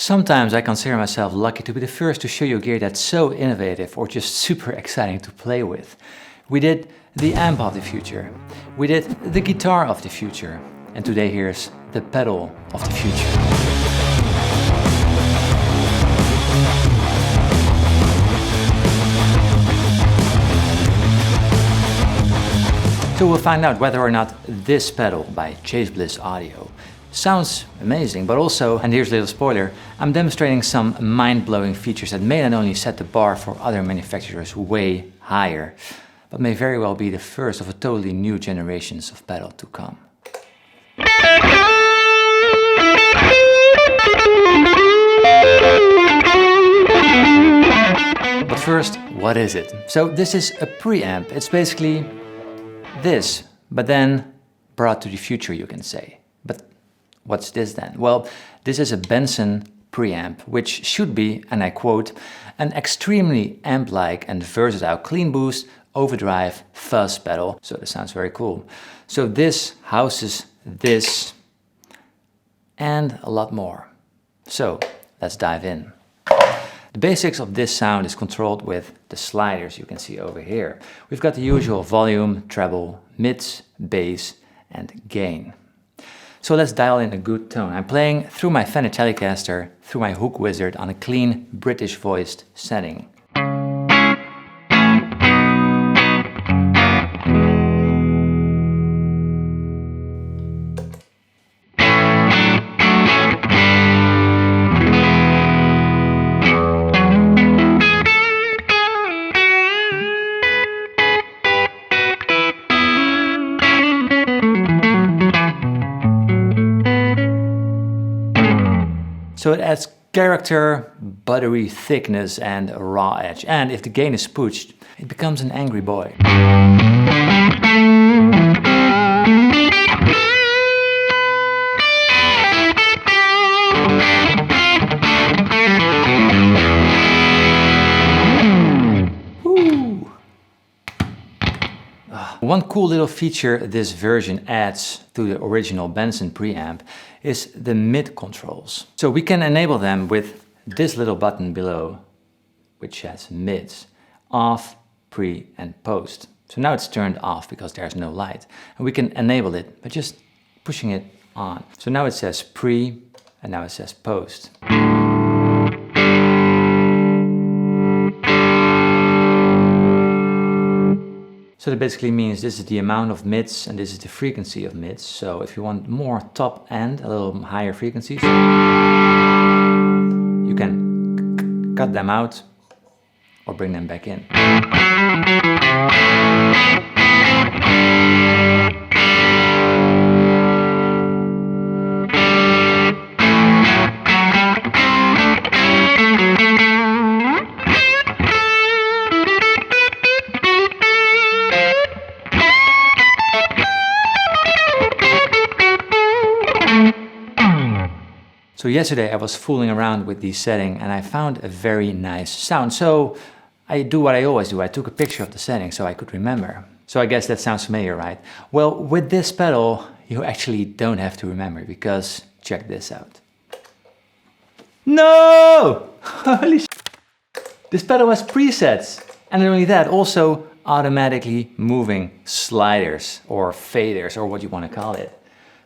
Sometimes I consider myself lucky to be the first to show you gear that's so innovative or just super exciting to play with. We did the amp of the future, we did the guitar of the future, and today here's the pedal of the future. So we'll find out whether or not this pedal by Bliss Audio sounds amazing, but also, and here's a little spoiler, I'm demonstrating some mind-blowing features that may not only set the bar for other manufacturers way higher, but may very well be the first of a totally new generations of pedal to come. But first, what is it? So this is a preamp. It's basically this, but then brought to the future, you can say. But what's this then? Well, this is a Benson preamp, which should be, and I quote, an extremely amp-like and versatile clean boost, overdrive, fuzz pedal. So this sounds very cool. So this houses this and a lot more. So let's dive in. The basics of this sound is controlled with the sliders you can see over here. We've got the usual volume, treble, mids, bass, and gain. So let's dial in a good tone. I'm playing through my Fender Telecaster, through my Hook Wizard on a clean British voiced setting. So it adds character, buttery thickness and a raw edge. And if the gain is pushed, it becomes an angry boy. Ooh. One cool little feature this version adds to the original Benson preamp is the mid controls. So we can enable them with this little button below, which has mids, off, pre and post. So now it's turned off because there's no light. And we can enable it by just pushing it on. So now it says pre and now it says post. So that basically means this is the amount of mids and this is the frequency of mids. So if you want more top end, a little higher frequencies, you can cut them out or bring them back in. So yesterday I was fooling around with the setting and I found a very nice sound. So I do what I always do. I took a picture of the setting so I could remember. So I guess that sounds familiar, right? Well, with this pedal, you actually don't have to remember because check this out. No! Holy sh**. This pedal has presets. And not only that, also automatically moving sliders or faders or what you want to call it.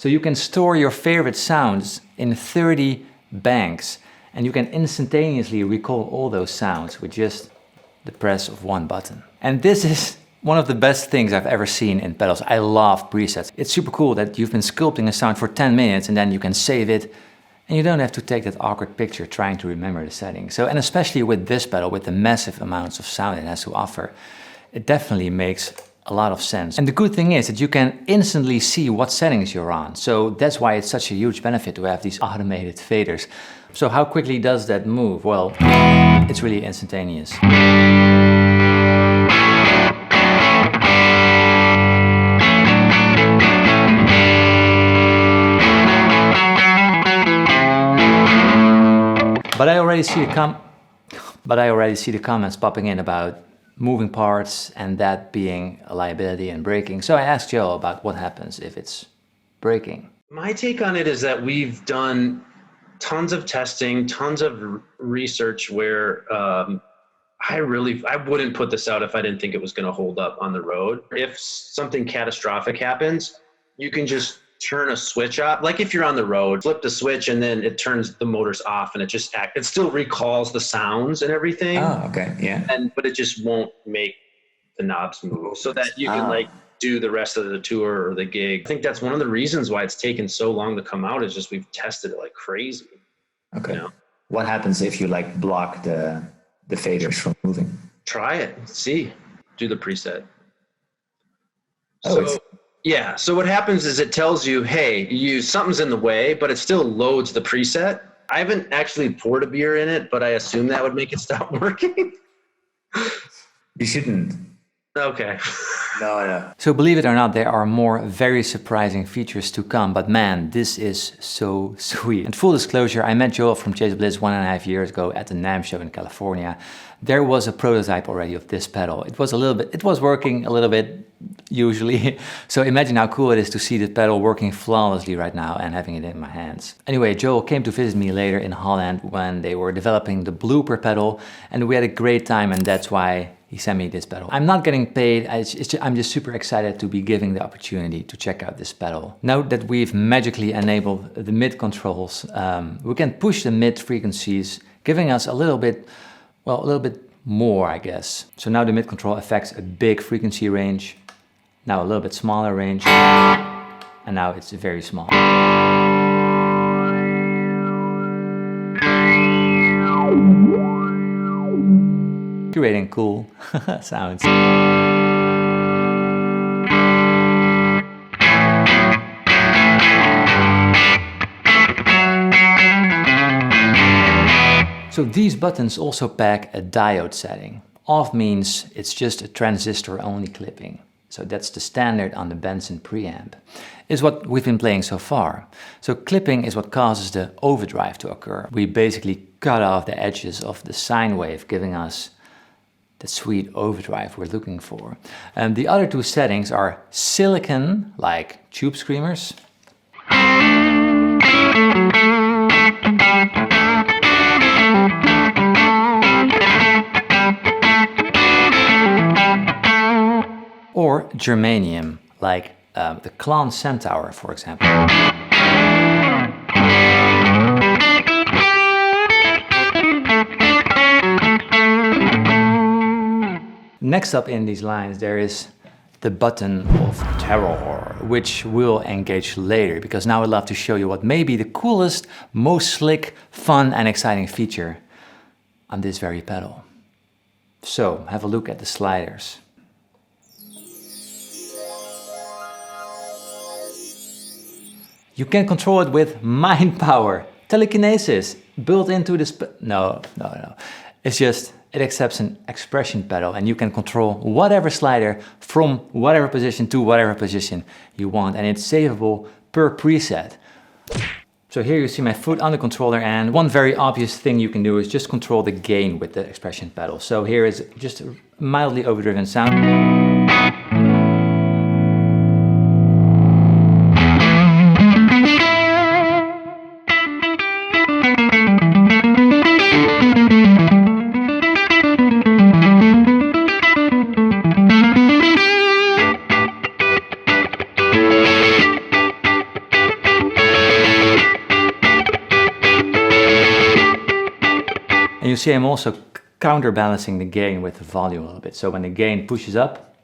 So you can store your favorite sounds in 30 banks and you can instantaneously recall all those sounds with just the press of one button. And this is one of the best things I've ever seen in pedals. I love presets. It's super cool that you've been sculpting a sound for 10 minutes and then you can save it and you don't have to take that awkward picture trying to remember the settings. So, and especially with this pedal, with the massive amounts of sound it has to offer, it definitely makes a lot of sense. And the good thing is that you can instantly see what settings you're on. So that's why it's such a huge benefit to have these automated faders. So how quickly does that move? Well, it's really instantaneous. But I already see the comments popping in about moving parts and that being a liability and breaking. So I asked Joe about what happens if it's breaking. My take on it is that we've done tons of testing, tons of research where I wouldn't put this out if I didn't think it was going to hold up on the road. If something catastrophic happens, you can just turn a switch off. Like if you're on the road, flip the switch and then it turns the motors off and it still recalls the sounds and everything. Oh, okay. Yeah. But it just won't make the knobs move so that you can like do the rest of the tour or the gig. I think that's one of the reasons why it's taken so long to come out, is just we've tested it like crazy. Okay. You know? What happens if you like block the faders from moving? Try it. See. Do the preset. Oh, yeah. So what happens is it tells you, hey, something's in the way, but it still loads the preset. I haven't actually poured a beer in it, but I assume that would make it stop working. You shouldn't. Okay. No. So believe it or not, there are more very surprising features to come, but man, this is so sweet. And full disclosure, I met Joel from Chase Bliss 1.5 years ago at the NAMM show in California. There was a prototype already of this pedal. It was working a little bit, usually. So imagine how cool it is to see this pedal working flawlessly right now and having it in my hands. Anyway, Joel came to visit me later in Holland when they were developing the blooper pedal, and we had a great time, and that's why he sent me this pedal. I'm not getting paid, I'm just super excited to be given the opportunity to check out this pedal. Now that we've magically enabled the mid controls, we can push the mid frequencies, giving us a little bit more, I guess. So now the mid control affects a big frequency range, now a little bit smaller range, and now it's very small. Creating cool sounds. So these buttons also pack a diode setting. Off means it's just a transistor only clipping. So that's the standard on the Benson preamp. Is what we've been playing so far. So clipping is what causes the overdrive to occur. We basically cut off the edges of the sine wave, giving us the sweet overdrive we're looking for. And the other two settings are silicon, like tube screamers, or germanium, like the Clon Centaur, for example. Next up in these lines, there is the button of terror, which we'll engage later, because now I'd love to show you what may be the coolest, most slick, fun and exciting feature on this very pedal. So have a look at the sliders. You can control it with mind power, telekinesis, built into this. No. It's just, it accepts an expression pedal and you can control whatever slider from whatever position to whatever position you want, and it's savable per preset. So here you see my foot on the controller, and one very obvious thing you can do is just control the gain with the expression pedal. So here is just a mildly overdriven sound. And you see I'm also counterbalancing the gain with the volume a little bit. So when the gain pushes up,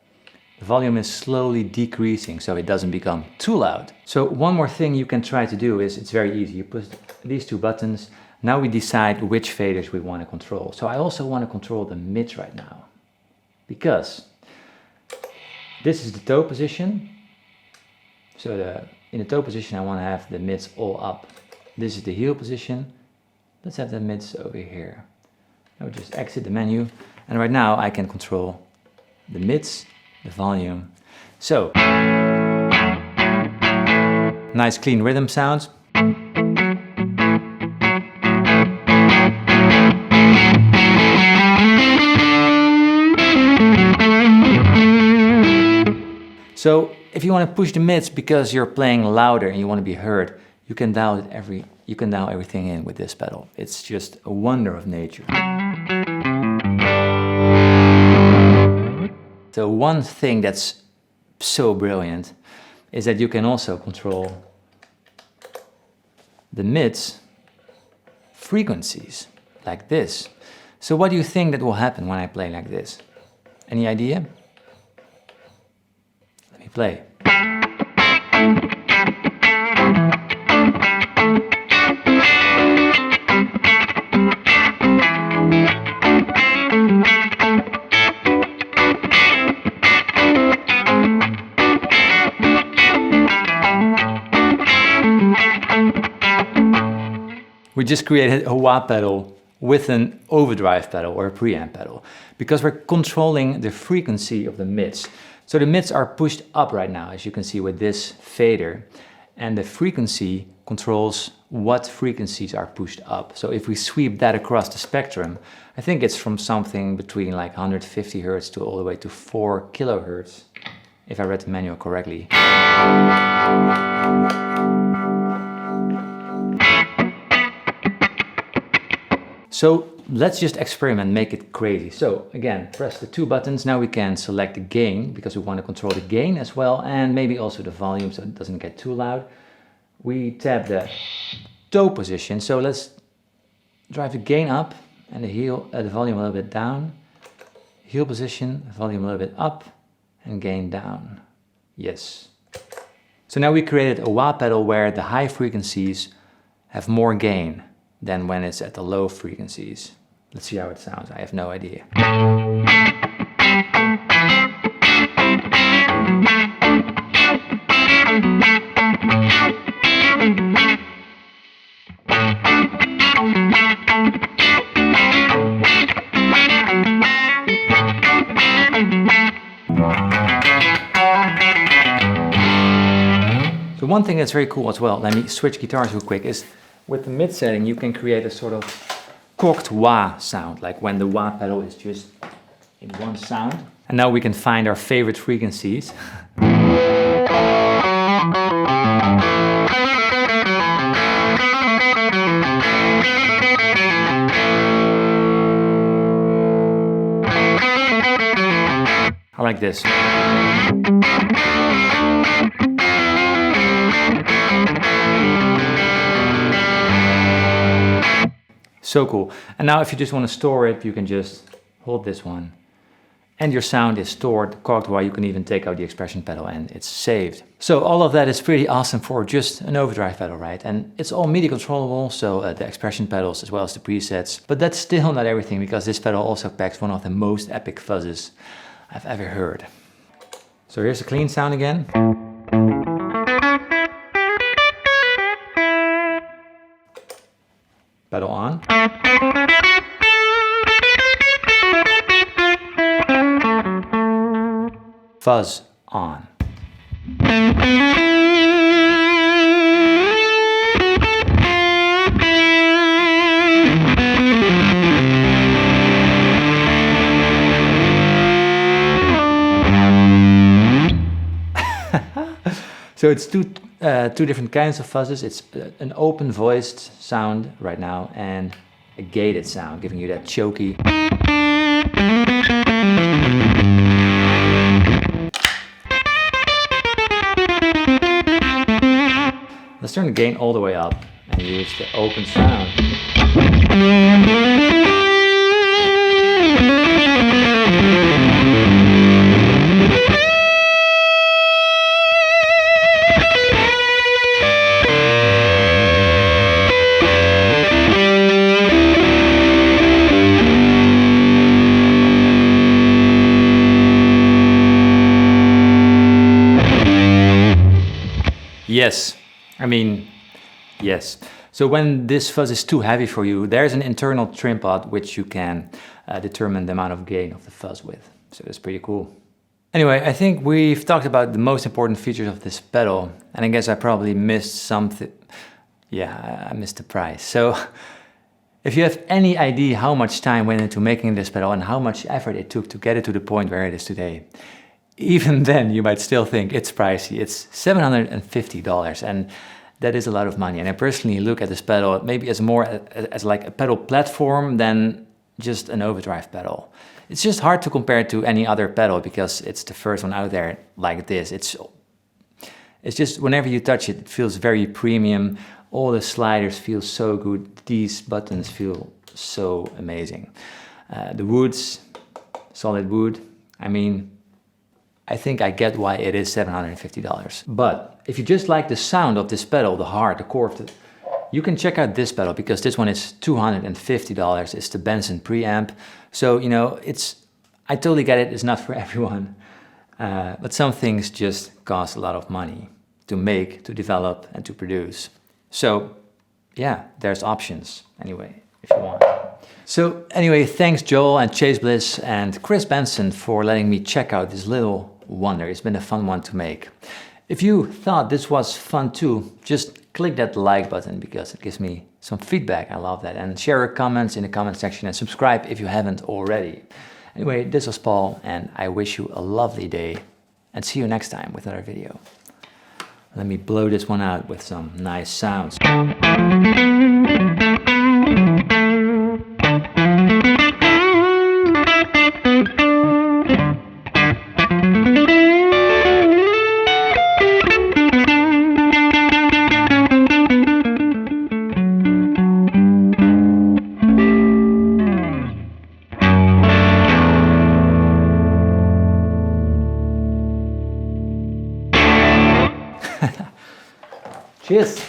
the volume is slowly decreasing so it doesn't become too loud. So one more thing you can try to do is, it's very easy. You push these two buttons. Now we decide which faders we want to control. So I also want to control the mids right now, because this is the toe position. So in the toe position I want to have the mids all up. This is the heel position. Let's have the mids over here. I would just exit the menu, and right now I can control the mids, the volume. So, nice clean rhythm sounds. So if you want to push the mids because you're playing louder and you want to be heard, you can dial it every you can dial everything in with this pedal. It's just a wonder of nature. So one thing that's so brilliant is that you can also control the mids frequencies like this. So what do you think that will happen when I play like this? Any idea? Let me play. We just created a wah pedal with an overdrive pedal or a preamp pedal because we're controlling the frequency of the mids. So the mids are pushed up right now, as you can see with this fader, and the frequency controls what frequencies are pushed up. So if we sweep that across the spectrum, I think it's from something between like 150 Hertz to all the way to 4 kilohertz, if I read the manual correctly. So let's just experiment, make it crazy. So again, press the two buttons. Now we can select the gain because we want to control the gain as well, and maybe also the volume so it doesn't get too loud. We tap the toe position. So let's drive the gain up and the volume a little bit down. Heel position, volume a little bit up and gain down. Yes. So now we created a wah pedal where the high frequencies have more gain than when it's at the low frequencies. Let's see how it sounds. I have no idea. So one thing that's very cool as well, let me switch guitars real quick, is with the mid setting, you can create a sort of cocked wah sound, like when the wah pedal is just in one sound. And now we can find our favorite frequencies. I like this. So cool. And now if you just want to store it, you can just hold this one. And your sound is stored, cocked wah. You can even take out the expression pedal and it's saved. So all of that is pretty awesome for just an overdrive pedal, right? And it's all MIDI controllable, so the expression pedals as well as the presets. But that's still not everything, because this pedal also packs one of the most epic fuzzes I've ever heard. So here's a clean sound again. Pedal on. Fuzz on. So it's two different kinds of fuzzes. It's an open voiced sound right now and a gated sound, giving you that choky. Let's turn the gain all the way up and use the open sound. Yes, I mean, yes. So when this fuzz is too heavy for you, there's an internal trim pot which you can determine the amount of gain of the fuzz with. So that's pretty cool. Anyway, I think we've talked about the most important features of this pedal, and I guess I probably missed something. Yeah, I missed the price. So if you have any idea how much time went into making this pedal and how much effort it took to get it to the point where it is today, even then you might still think it's pricey. It's $750, and that is a lot of money. And I personally look at this pedal maybe as more as like a pedal platform than just an overdrive pedal. It's just hard to compare to any other pedal because it's the first one out there like this. It's just whenever you touch it, it feels very premium. All the sliders feel so good. These buttons feel so amazing. The woods, solid wood. I mean, I think I get why it is $750. But if you just like the sound of this pedal, the heart, the core of the, you can check out this pedal because this one is $250. It's the Benson preamp. So, you know, I totally get it. It's not for everyone. But some things just cost a lot of money to make, to develop, and to produce. So yeah, there's options anyway, if you want. So anyway, thanks Joel and Chase Bliss and Chris Benson for letting me check out this little wonder. It's been a fun one to make. If you thought this was fun too, just click that like button because it gives me some feedback. I love that. And share your comments in the comment section and subscribe if you haven't already. Anyway, this was Paul and I wish you a lovely day and see you next time with another video. Let me blow this one out with some nice sounds. Cheers.